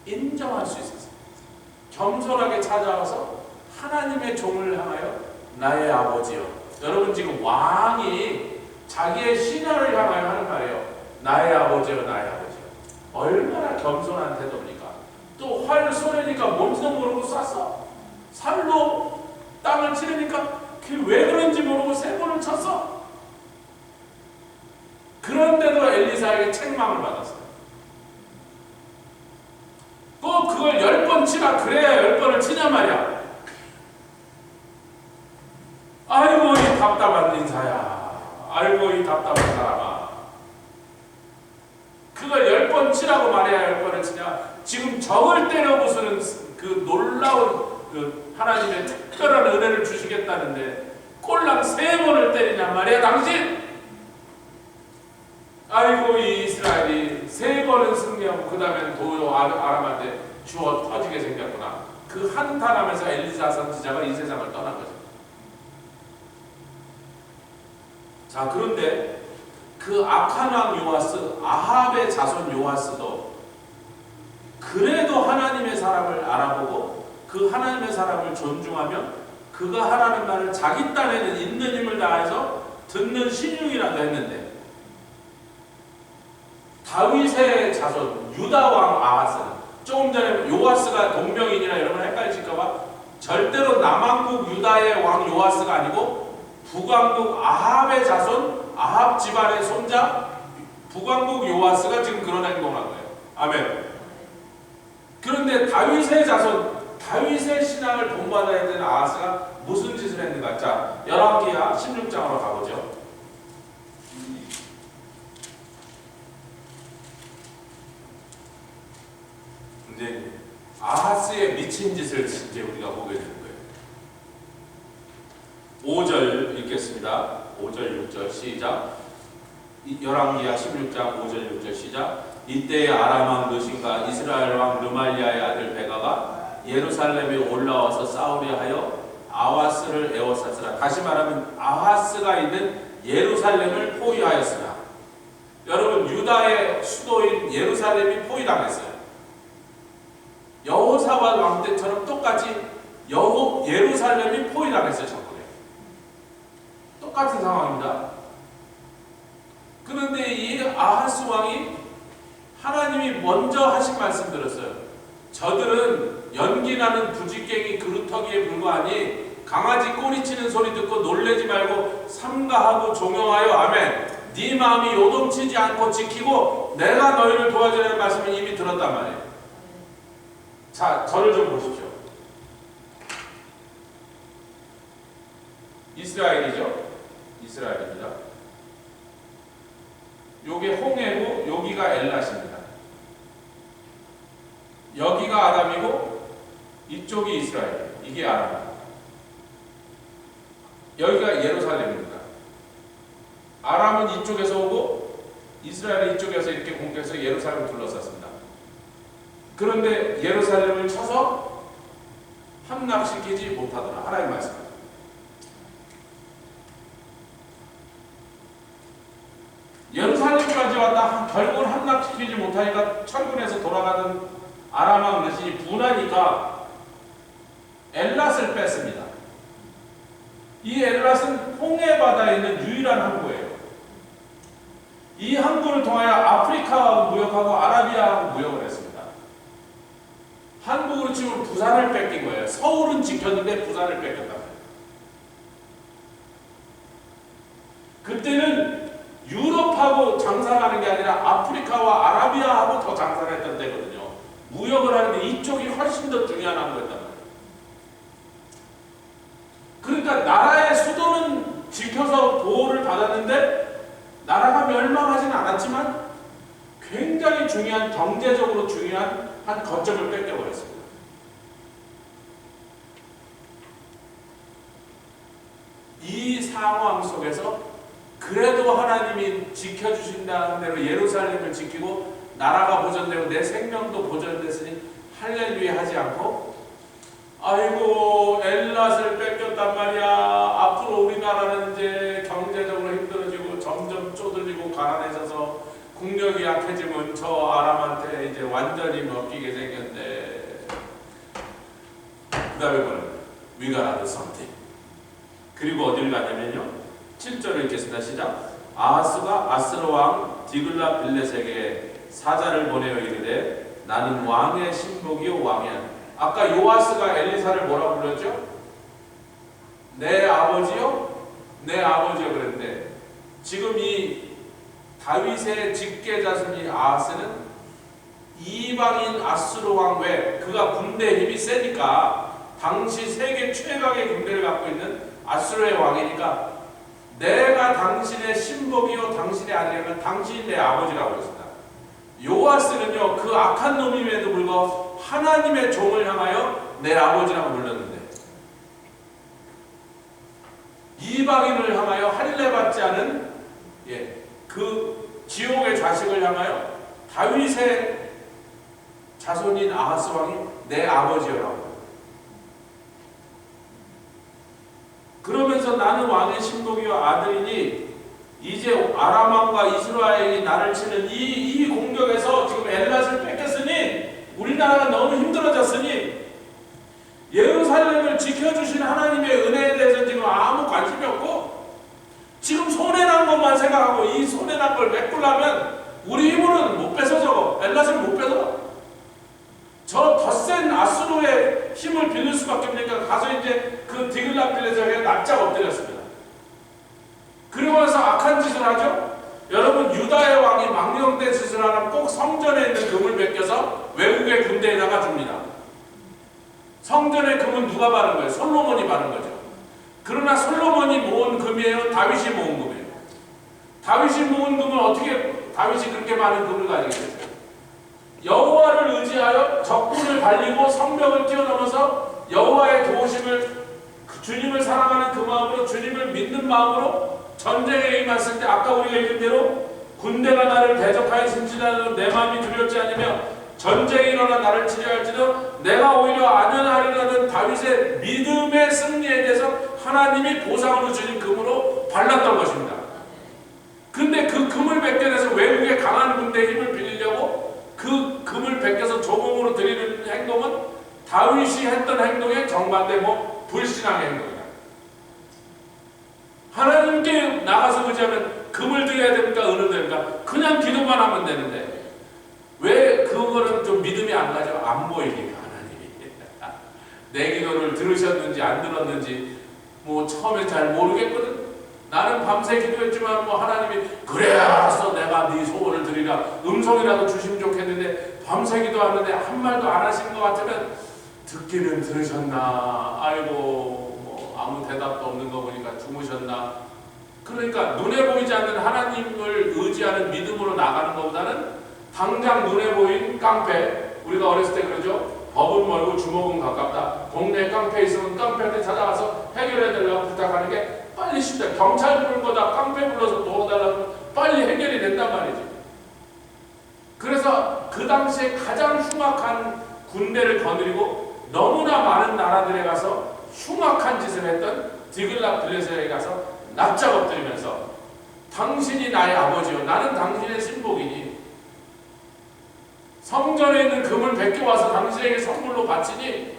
인정할 수 있었어요. 겸손하게 찾아와서 하나님의 종을 향하여 나의 아버지여. 여러분 지금 왕이 자기의 신하를 향하여 하는 말이에요. 나의 아버지여, 나의 아버지여. 얼마나 겸손한 태도입니까? 또 활을 쏘려니까 뭔지도 모르고 쐈어. 살로 땅을 치르니까 그게 왜 그런지 모르고 3번을 쳤어. 그런데도 엘리사에게 책망을 받았어요. 꼭 그걸 10번 치라 그래야 10번을 치냐 말이야. 아이고 이 답답한 인사야. 아이고 이 답답한 사람아. 그걸 10번 치라고 말해야 10번을 치냐. 지금 적을 때려 부수는 그 놀라운 그 하나님의 특별한 은혜를 주시겠다는데 꼴랑 3번을 때리냐 말이야 당신. 아이고 이 이스라엘이 3번은 승리하고 그 다음엔 도요 아람한테 주워 터지게 생겼구나. 그 한탄하면서 엘리사 선지자가 이 세상을 떠난 거죠. 자, 그런데 그 악한 왕 요아스, 아합의 자손 요아스도 그래도 하나님의 사람을 알아보고 그 하나님의 사람을 존중하며 그가 하라는 말을 자기 딴에는 있는 힘을 다해서 듣는 신용이라도 했는데 다윗의 자손 유다 왕 아하스는 조금 전에 요아스가 동명인이라 여러분 헷갈리실까봐 절대로 남왕국 유다의 왕 요아스가 아니고 북왕국 아합의 자손 아합 집안의 손자 북왕국 요아스가 지금 그런 행동을 한 거예요. 아멘. 그런데 다윗의 자손 다윗의 신앙을 본받아야 되는 아하스가 무슨 짓을 했는가? 자, 열왕기하 16장으로 가보죠. 이제 아하스의 미친 짓을 이제 우리가 보게 되는 거예요. 5절 읽겠습니다. 5절 6절 시작. 열왕기하 16장 5절 6절 시작. 이때에 아람 왕 느신과 이스라엘 왕 르말리아의 아들 베가가 예루살렘에 올라와서 싸우려 하여 아하스를 에워쌌으나, 다시 말하면 아하스가 있는 예루살렘을 포위하였으나, 여러분 유다의 수도인 예루살렘이 포위당했어요. 여호사밧 왕 때처럼 똑같이 예루살렘이 포위당했어요. 저번에 똑같은 상황입니다. 그런데 이 아하스 왕이 하나님이 먼저 하신 말씀 들었어요. 저들은 연기나는 부지깽이 그루터기에 불과하니 강아지 꼬리치는 소리 듣고 놀래지 말고 삼가하고 종용하여 아멘. 네 마음이 요동치지 않고 지키고 내가 너희를 도와주라는 말씀을 이미 들었단 말이에요. 자, 저를 좀 보십시오. 이스라엘이죠? 이스라엘입니다. 요게 홍해고 여기가 엘랏입니다. 여기가 아담이고 이쪽이 이스라엘, 이게 아람. 여기가 예루살렘입니다. 아람은 이쪽에서 오고 이스라엘은 이쪽에서 이렇게 공격해서 예루살렘을 둘러쌌습니다. 그런데 예루살렘을 쳐서 함락시키지 못하더라. 하나님 말씀. 예루살렘까지 왔다 결국은 함락시키지 못하니까 철군에서 돌아가는 아람 왕 르신이 분하니까 엘랏을 뺐습니다. 이 엘랏은 홍해 바다에 있는 유일한 항구예요. 이 항구를 통하여 아프리카하고 무역하고 아라비아하고 무역을 했습니다. 한국으로 치면 부산을 뺏긴 거예요. 서울은 지켰는데 부산을 뺏겼단 말이에요. 그때는 유럽하고 장사하는 게 아니라 아프리카와 아라비아하고 더 장사를 했던 때거든요. 무역을 하는데 이쪽이 훨씬 더 중요한 항구였단 말이에요. 그러니까 나라의 수도는 지켜서 보호를 받았는데 나라가 멸망하지는 않았지만 굉장히 중요한, 경제적으로 중요한 한 거점을 뺏겨버렸습니다. 이 상황 속에서 그래도 하나님이 지켜주신다는 대로 예루살렘을 지키고 나라가 보존되고 내 생명도 보존됐으니 할렐루야 하지 않고, 아이고 엘랏을 뺏겼단 말이야. 앞으로 우리나라는 이제 경제적으로 힘들어지고 점점 쪼들리고 가난해져서 국력이 약해지면 저 아람한테 이제 완전히 먹히게 생겼네. 그 다음에 뭐는 We gotta do something. 그리고 어디를 가냐면요, 7절을 읽겠습니다. 시작. 아하스가 아스로 왕 디글라 빌렛에게 사자를 보내어 이르되 나는 왕의 신복이요 왕이야. 아까 요아스가 엘리사를 뭐라고 불렀죠? 내 아버지요? 내 아버지요 그랬는데, 지금 이 다윗의 직계자손이 아하스는 이방인 아수르 왕 외, 그가 군대 힘이 세니까 당시 세계 최강의 군대를 갖고 있는 아수르의 왕이니까 내가 당신의 신복이요 당신의 아들이면 당신이 내 아버지라고 했습니다. 요아스는요, 그 악한 놈임에도 불구하고 하나님의 종을 향하여 내 아버지라고 불렀는데, 이방인을 향하여 할례 받지 않은 그 지옥의 자식을 향하여 다윗의 자손인 아하스 왕이 내 아버지여라고. 그러면서 나는 왕의 신복이요 아들이니 이제 아람 왕과 이스라엘이 나를 치는 이 공격에서 지금 엘랏을 뺏겼으니 우리나라가 너무 힘들어졌으니 예루살렘을 지켜주신 하나님의 은혜에 대해서 지금 아무 관심이 없고 지금 손해난 것만 생각하고, 이 손해난 걸 메꾸려면 우리 힘으로는 못 뺏어. 저거 엘랏을 못 뺏어. 저 더 센 아수르의 힘을 빌릴 수밖에 없으니까 가서 이제 그 디글라 빌렛에게 납작 엎드렸습니다. 그리고 나서 악한 짓을 하죠. 여러분, 유다의 왕이 망령된 짓을 하면 꼭 성전에 있는 금을 베껴서 외국의 군대에다가 줍니다. 성전의 금은 누가 바른 거예요? 솔로몬이 바른 거죠. 그러나 솔로몬이 모은 금이에요? 다윗이 모은 금이에요? 다윗이 모은 금은 어떻게 다윗이 그렇게 많은 금을 가지게 됐어요? 여호와를 의지하여 적군을 발리고 성벽을 뛰어넘어서 여호와의 도우심을 주님을 사랑하는 그 마음으로 주님을 믿는 마음으로 전쟁에 임했을 때 아까 우리가 읽은 대로 군대가 나를 대적하여 심지라도 내 마음이 두렵지 않으며 전쟁이 일어나 나를 치료할지도 내가 오히려 안연하리라는 다윗의 믿음의 승리에 대해서 하나님이 보상으로 주신 금으로 발랐던 것입니다. 근데 그 금을 벗겨내서 외국의 강한 군대의 힘을 빌리려고 그 금을 벗겨서 조공으로 드리는 행동은 다윗이 했던 행동의 정반대 불신앙의 행동이다. 하나님께 나가서 의지하면 금을 드려야 됩니까? 은을 드립니까? 그냥 기도만 하면 되는데 왜 그거는 좀 믿음이 안 가죠? 안 보이니까 하나님이 내 기도를 들으셨는지 안 들었는지 처음엔 잘 모르겠거든. 나는 밤새 기도했지만 하나님이 그래 알았어 내가 네 소원을 드리라 음성이라도 주시면 좋겠는데 밤새 기도하는데 한 말도 안 하신 것 같으면 듣기는 들으셨나 아이고 아무 대답도 없는 거 보니까 주무셨나. 그러니까 눈에 보이지 않는 하나님을 의지하는 믿음으로 나가는 것보다는 당장 눈에 보인 깡패, 우리가 어렸을 때 그러죠. 법은 멀고 주먹은 가깝다. 동네에 깡패 있으면 깡패한테 찾아가서 해결해달라고 부탁하는 게 빨리 쉽다. 경찰 부른 거다 깡패 불러서 도와달라고 빨리 해결이 된단 말이지. 그래서 그 당시에 가장 흉악한 군대를 거느리고 너무나 많은 나라들에 가서 흉악한 짓을 했던 디글랏빌레셀에 가서 납작 엎드리면서 당신이 나의 아버지요 나는 당신의 신복이니 성전에 있는 금을 벗겨와서 당신에게 선물로 바치니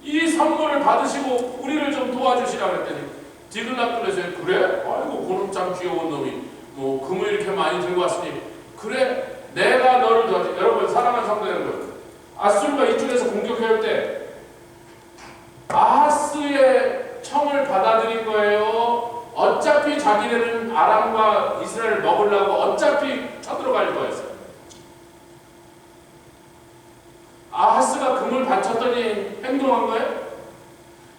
이 선물을 받으시고 우리를 좀 도와주시라 그랬더니 디글랏빌레셀이 그래? 아이고 그놈 참 귀여운 놈이 금을 이렇게 많이 들고 왔으니 그래 내가 너를 도와줘. 여러분 사랑하는 성도 여러분 아수르가 이쪽에서 공격해올 때 아하스의 청을 받아들인 거예요? 어차피 자기네는 아람과 이스라엘을 먹으려고 어차피 쳐들어갈 거였어요. 아하스가 금을 바쳤더니 행동한 거예요?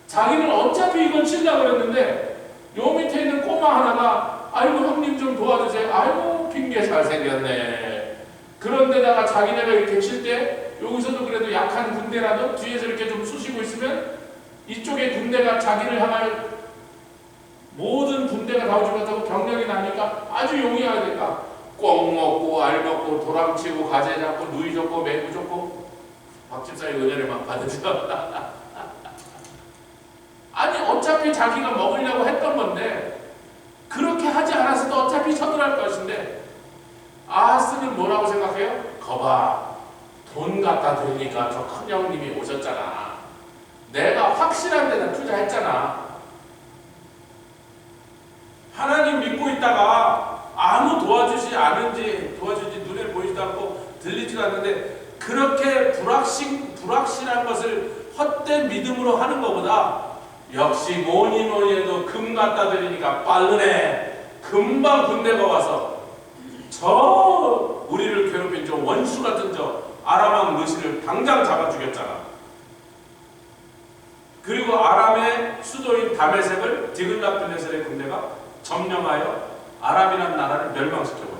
자기는 어차피 이건 치려고 그랬는데 요 밑에 있는 꼬마 하나가 아이고 형님 좀 도와주세요. 아이고 핑계 잘생겼네. 그런데다가 자기네가 이렇게 칠 때 여기서도 그래도 약한 군대라도 뒤에서 이렇게 좀 쑤시고 있으면 이쪽에 군대가 자기를 향할 모든 군대가 다 오지 못하고 병력이 나니까 아주 용이하니까 꽁 먹고 알 먹고 도랑치고 가재 잡고 누이 줬고 매구 줬고 박집사의 은혜를 막 받으죠. 아니 어차피 자기가 먹으려고 했던 건데 그렇게 하지 않았어도 어차피 쳐들어갈 것인데 아하스는 뭐라고 생각해요? 거봐 돈 갖다 드리니까 저 큰형님이 오셨잖아. 내가 확실한 데다 투자했잖아. 하나님 믿고 있다가 아무 도와주지 눈에 보이지도 않고 들리지도 않는데 그렇게 불확실한 것을 헛된 믿음으로 하는 것보다 역시 뭐니 해도 금 갖다 드리니까 빠르네. 금방 군대가 와서 저 우리를 괴롭힌 저 원수 같은 저 아람왕 르시를 당장 잡아 죽였잖아. 그리고 아람의 수도인 다메섹을 디글랏빌레셀의 군대가 점령하여 아람이라는 나라를 멸망시켜버려.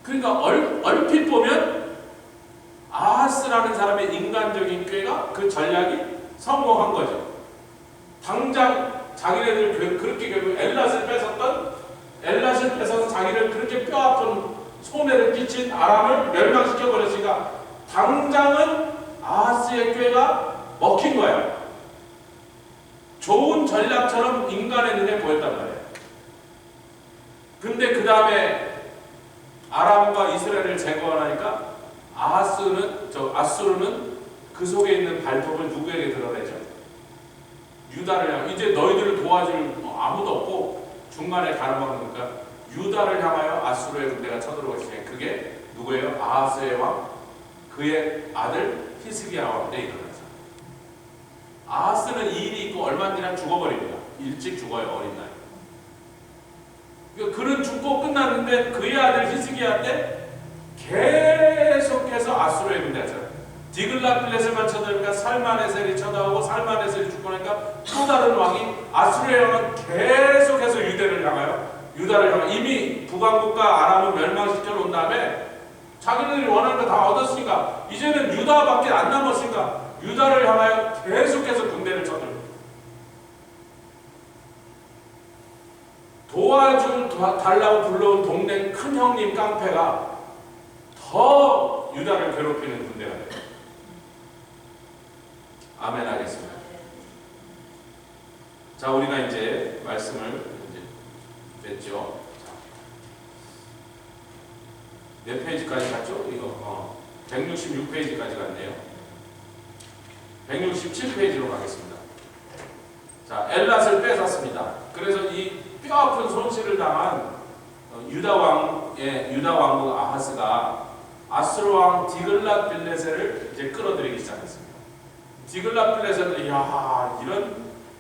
그러니까 얼핏 보면 아하스라는 사람의 인간적인 꾀가 그 전략이 성공한 거죠. 당장 자기네들 그렇게 결국 엘랏을 뺏어서 자기를 그렇게 뼈아픈 손해를 끼친 아람을 멸망시켜버렸으니까 당장은 아하스의 꾀가 먹힌 거야. 좋은 전략처럼 인간의 눈에 보였단 말이야. 근데 그 다음에 아람과 이스라엘을 제거하니까 아수르는 그 속에 있는 발톱을 누구에게 드러내죠? 유다를 향해 이제 너희들을 도와줄 아무도 없고 중간에 가로막으니까 유다를 향하여 아수르의 군대가 쳐들어오고 있으니 그게 누구예요? 아하스의 왕 그의 아들 히스기야 왕 때 일어났어요. 아하스는 이 일이 있고 얼마 뒤나 죽어버립니다. 일찍 죽어요. 어린 나이. 그는 죽고 끝났는데 된 그의 아들 히스기야 때 계속해서 아수르의 군대였잖아요. 디글랏빌레셋만 쳐다보니까 살마네셀이 쳐다오고 살마네셀이 죽고 나니까 또 다른 왕이 아수르의 왕은 계속해서 유다를 향하여 이미 북왕국과 아람을 멸망시켜 놓은 다음에 자기들이 원하는 거 다 얻었으니까 이제는 유다밖에 안 남았으니까 유다를 향하여 계속해서 군대를 쳐들고 달라고 불러온 동네 큰 형님 깡패가 더 유다를 괴롭히는 군대가 돼요. 아멘 하겠습니다. 자, 우리가 이제 말씀을 냈죠. 몇 페이지까지 갔죠? 이거 166페이지까지 갔네요. 167페이지로 가겠습니다. 자, 엘랏을 뺏었습니다. 그래서 이 뼈아픈 손실을 당한 유다 왕국 아하스가 아수르 왕 디글랏빌레셋을 이제 끌어들이기 시작했습니다. 디글랏빌레셋은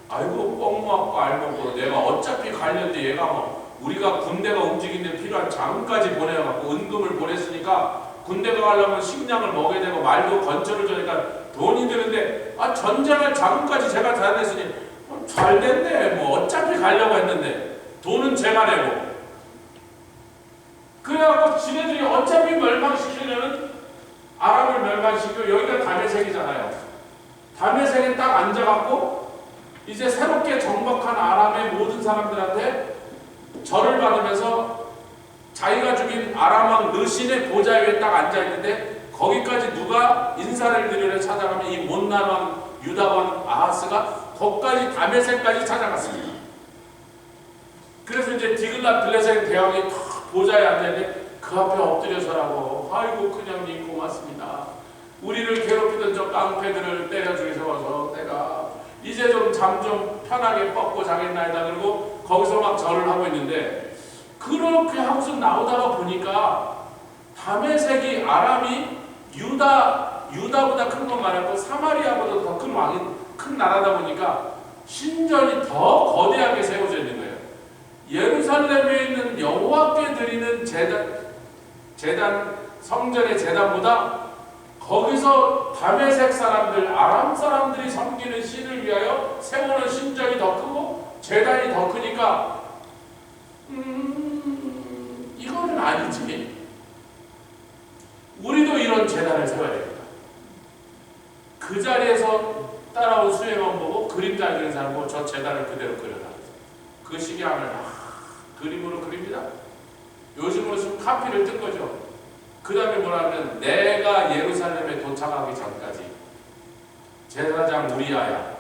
아이고 뻥 맞고 알먹고 내가 어차피 갈렸는데 얘가 우리가 군대가 움직이는데 필요한 자금까지 보내갖고 은금을 보냈으니까 군대가 가려면 식량을 먹여야 되고 말도 건초를 주니까 돈이 드는데 전쟁할 자금까지 제가 다 냈으니 잘 됐네. 어차피 가려고 했는데 돈은 제가 내고 그래갖고 지네들이 어차피 멸망시키려는 아람을 멸망시키고 여기가 다메섹이잖아요. 다메섹에 딱 앉아갖고 이제 새롭게 정복한 아람의 모든 사람들한테 절을 받으면서 자기가 죽인 아람왕 르신의 보좌 위에 딱 앉아있는데 거기까지 누가 인사를 드리려 찾아가면 이 못난 왕 유다왕 아하스가 거기까지 다메섹까지 찾아갔습니다. 그래서 이제 디글랏빌레셋 대왕이 보좌에 앉아있는데 그 앞에 엎드려서라고 아이고 큰형님 고맙습니다. 우리를 괴롭히던 저 깡패들을 때려 죽이셔서 내가 이제 좀 잠 좀 편하게 뻗고 자겠나이다. 그리고 거기서 막 절을 하고 있는데 그렇게 하고서 나오다가 보니까 다메섹이 아람이 유다보다 큰 건 말고 사마리아보다 더 큰 왕이 큰 나라다 보니까 신전이 더 거대하게 세워져 있는 거예요. 예루살렘에 있는 여호와께 드리는 제단 성전의 제단보다 거기서 다메섹 사람들, 아람 사람들이 섬기는 신을 위하여 세우는 신전이 더 크고 제단이 더 크니까 이거는 아니지. 우리도 이런 제단을 세워야 됩니다. 그 자리에서 따라온 수행원 보고 그림 잘 그리는 사람 보고 저 제단을 그대로 그려라. 그 식양을 그림으로 그립니다. 요즘으로 지금 카피를 뜬 거죠. 그 다음에 뭐라면 내가 예루살렘에 도착하기 전까지 제사장 우리아야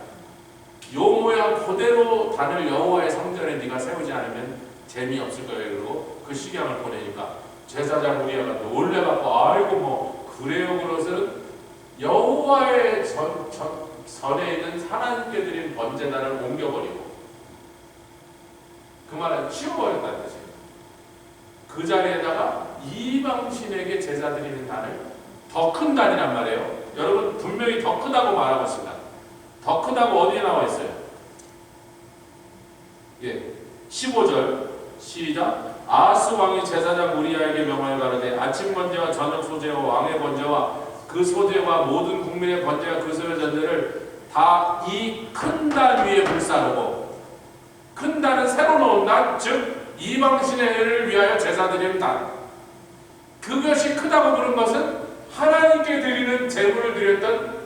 요 모양 그대로 단을 여호와의 성전에 네가 세우지 않으면 재미없을 거예요. 그러고 그 식양을 보내니까 제사장 우리아가 놀래갖고 아이고 그래요. 그것은 여호와의 전에 있는 하나님께 드린 번제단을 옮겨버리고 그 말은 치워버렸다는 뜻이에요. 그 자리에다가 이방신에게 제사 드리는 단을 더 큰 단이란 말이에요. 여러분 분명히 더 크다고 말하고 있습니다. 더 크다고 어디에 나와 있어요? 15절 시작. 아하스 왕이 제사장 우리아에게 명하여 가로되 아침 번제와 저녁 소제와 왕의 번제와 그 소제와 모든 국민의 번제와 그 소의 전제를 다 이 큰 단 위에 불사르고 큰 단은 새로 놓은 단, 즉 이방신을 위하여 제사 드리는 단. 그것이 크다고 부른 것은 하나님께 드리는 제물을 드렸던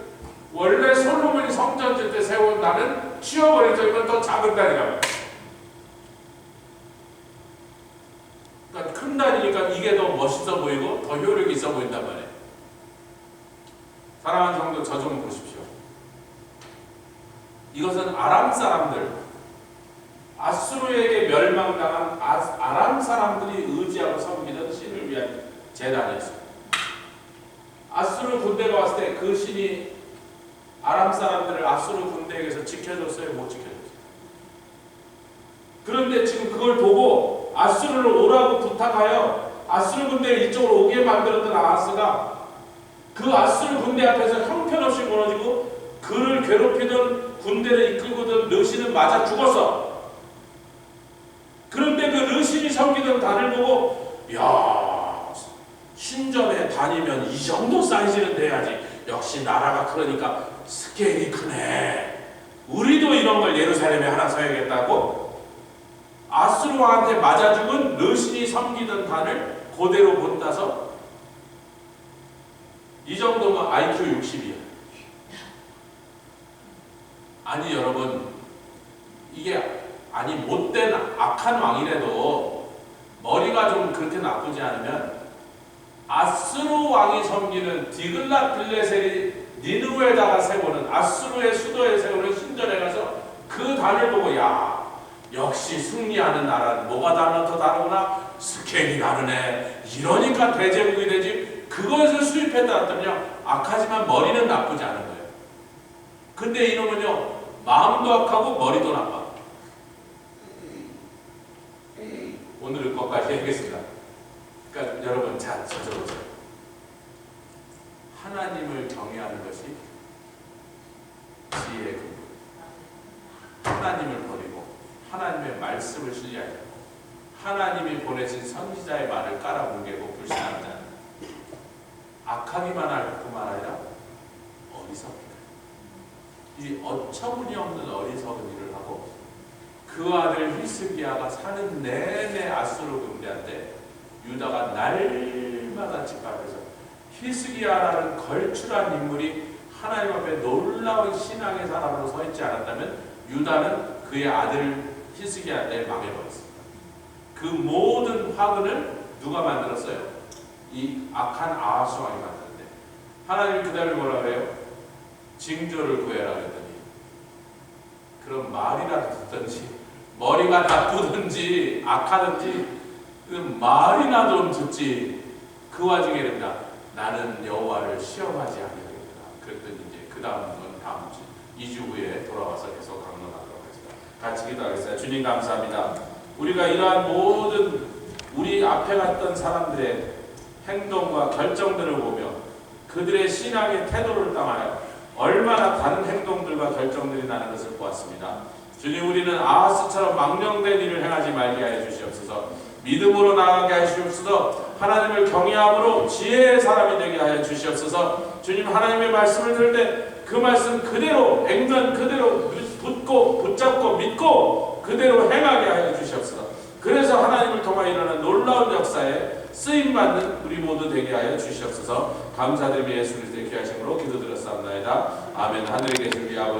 원래 솔로몬이 성전 질 때 세운 단은 치워버렸죠. 이건 더 작은 단이라고. 그러니까 큰 단이니까 이게 더 멋있어 보이고 더 효력이 있어 보인단 말이에요. 사랑하는 성도, 저 좀 보십시오. 이것은 아람 사람들, 아수르에게 멸망당한 아람 사람들이 의지하고 섬기던 신을 위한 제단이었습니다. 아수르 군대가 왔을 때 그 신이 아람 사람들을 아수르 군대에게서 지켜줬어요? 못 지켜줬어요? 그런데 지금 그걸 보고 아수르를 오라고 부탁하여 아수르 군대를 이쪽으로 오게 만들었던 아하스가 그 아수르 군대 앞에서 형편없이 무너지고 그를 괴롭히던 군대를 이끌고던 르신은 맞아 죽었어. 그런데 그 르신이 섬기던 단을 보고 야, 신전에 다니면 이 정도 사이즈는 돼야지. 역시 나라가 그러니까 스케일이 크네. 우리도 이런 걸 예루살렘에 하나 서야겠다고? 아수르 왕한테 맞아 죽은 르신이 섬기던 단을 그대로 본따서 이 정도면 IQ 60이야. 아니 여러분, 이게 아니 못된 악한 왕이라도 머리가 좀 그렇게 나쁘지 않으면 아수르 왕이 섬기는 디글랏빌레셀이 니느웨에다가 세우는 아수르의 수도에 세우는 신전에 가서 그 단을 보고 야, 역시 승리하는 나라는 뭐가 더 다르구나, 스케일이 다르네, 이러니까 대제국이 되지. 그것을 수입했다 했더니요, 악하지만 머리는 나쁘지 않은 거예요. 근데 이놈은요, 마음도 악하고 머리도 나빠. 오늘은 것까지 하겠습니다. 그러니까 여러분 잘 저져보세요. 하나님을 경외하는 것이 지혜의 근본. 하나님을 버리고 하나님의 말씀을 신뢰하지 않고 하나님이 보내신 선지자의 말을 깔아뭉개고 불신하는 자는 악하기만 할 뿐만 아니라 어리석기다. 이 어처구니없는 어리석은 일을 하고 그 아들 히스기야가 사는 내내 아수르 군대한테 유다가 날마다 집합해서 히스기야라는 걸출한 인물이 하나님 앞에 놀라운 신앙의 사람으로 서 있지 않았다면 유다는 그의 아들 히스기야한테 망해버렸습니다. 그 모든 화근을 누가 만들었어요? 이 악한 아하스 왕이 만드는데 하나님이 그다음에 뭐라 그래요? 징조를 구해라 그랬더니 그럼 말이라도 듣든지 머리가 나쁘든지 악하든지 그 말이나 좀 듣지. 그 와중에 된다. 나는 여호와를 시험하지 않으리라. 그랬더니 이제 그 다음은 다음 주 2주 후에 돌아와서 계속 강론하도록 하겠습니다. 같이 기도하겠습니다. 주님 감사합니다. 우리가 이러한 모든 우리 앞에 갔던 사람들의 행동과 결정들을 보며 그들의 신앙의 태도를 따라하여 얼마나 다른 행동들과 결정들이 나는 것을 보았습니다. 주님, 우리는 아하스처럼 망령된 일을 행하지 말게 하여 주시옵소서. 믿음으로 나아가게 하시옵소서. 하나님을 경외함으로 지혜의 사람이 되게 하여 주시옵소서. 주님, 하나님의 말씀을 들을 때 그 말씀 그대로 액면 그대로 붙잡고 믿고 그대로 행하게 하여 주시옵소서. 그래서 하나님을 통하여 일어나는 놀라운 역사에 쓰임받는 우리 모두 되게 하여 주시옵소서. 감사드리며 예수 그리스도의 귀하심으로 기도드렸사옵나이다. 아멘. 하늘에 계신 우리 아버지